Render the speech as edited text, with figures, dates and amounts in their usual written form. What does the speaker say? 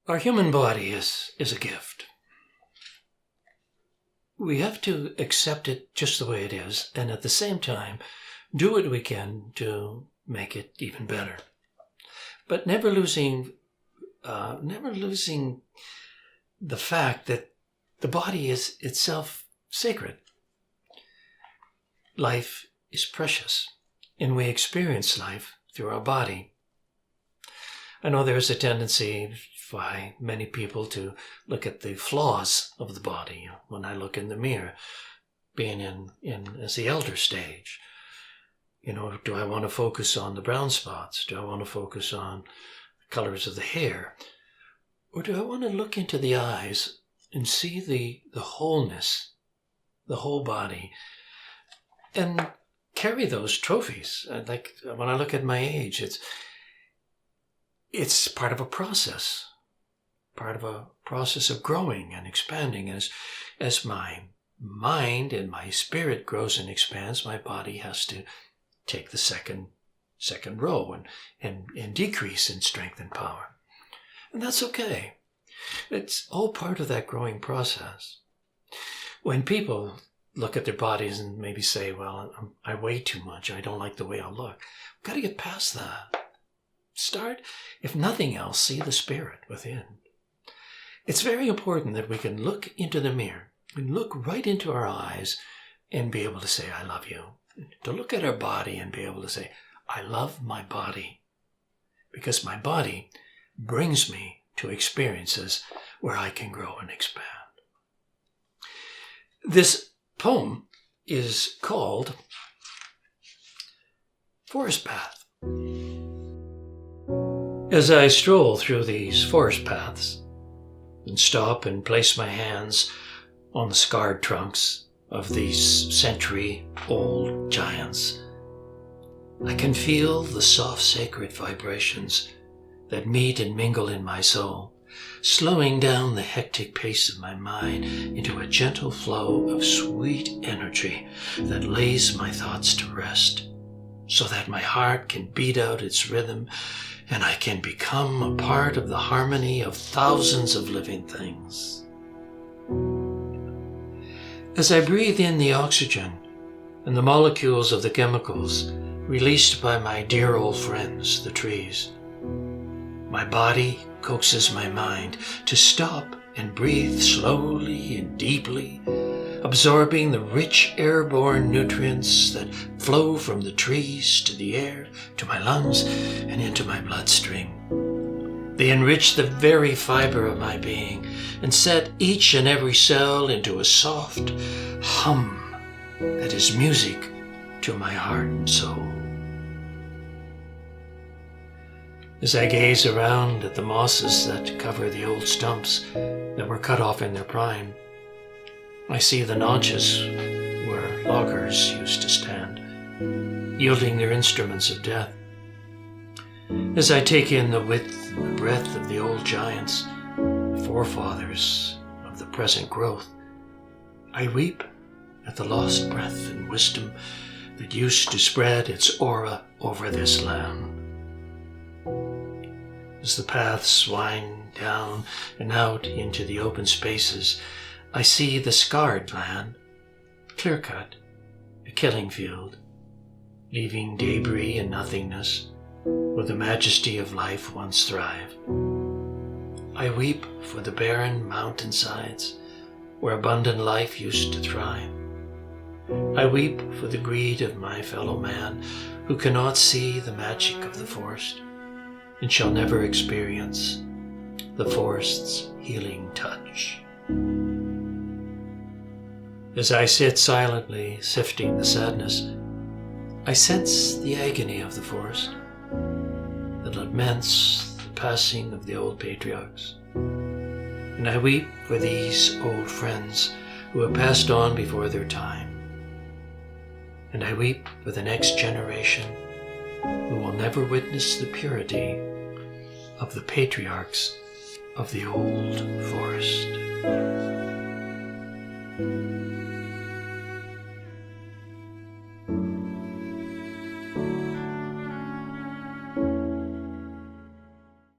Our human body is a gift. We have to accept it just the way it is, and at the same time, do what we can to make it even better. But never losing the fact that the body is itself sacred. Life is precious, and we experience life through our body. I know there's a tendency by many people to look at the flaws of the body. When I look in the mirror, being in as the elder stage, do I want to focus on the brown spots? Do I want to focus on the colors of the hair? Or do I want to look into the eyes and see the wholeness, the whole body, and carry those trophies? Like when I look at my age, it's part of a process of growing and expanding. As my mind and my spirit grows and expands, my body has to take the second row and decrease in strength and power. And that's okay. It's all part of that growing process. When people look at their bodies and maybe say, well, I weigh too much, I don't like the way I look, we've got to get past that. Start, if nothing else, see the spirit within. It's very important that we can look into the mirror and look right into our eyes and be able to say, I love you. To look at our body and be able to say, I love my body. Because my body brings me to experiences where I can grow and expand. This poem is called Forest Path. As I stroll through these forest paths and stop and place my hands on the scarred trunks of these century-old giants, I can feel the soft sacred vibrations that meet and mingle in my soul, slowing down the hectic pace of my mind into a gentle flow of sweet energy that lays my thoughts to rest, so that my heart can beat out its rhythm and I can become a part of the harmony of thousands of living things. As I breathe in the oxygen and the molecules of the chemicals released by my dear old friends, the trees, my body coaxes my mind to stop and breathe slowly and deeply, absorbing the rich airborne nutrients that flow from the trees to the air, to my lungs, and into my bloodstream. They enrich the very fiber of my being and set each and every cell into a soft hum that is music to my heart and soul. As I gaze around at the mosses that cover the old stumps that were cut off in their prime, I see the notches where loggers used to stand, yielding their instruments of death. As I take in the width and the breadth of the old giants, forefathers of the present growth, I weep at the lost breath and wisdom that used to spread its aura over this land. As the paths wind down and out into the open spaces, I see the scarred land, clear-cut, a killing field, leaving debris and nothingness where the majesty of life once thrived. I weep for the barren mountainsides where abundant life used to thrive. I weep for the greed of my fellow man who cannot see the magic of the forest and shall never experience the forest's healing touch. As I sit silently sifting the sadness, I sense the agony of the forest that laments the passing of the old patriarchs. And I weep for these old friends who have passed on before their time. And I weep for the next generation who will never witness the purity of the patriarchs of the old forest.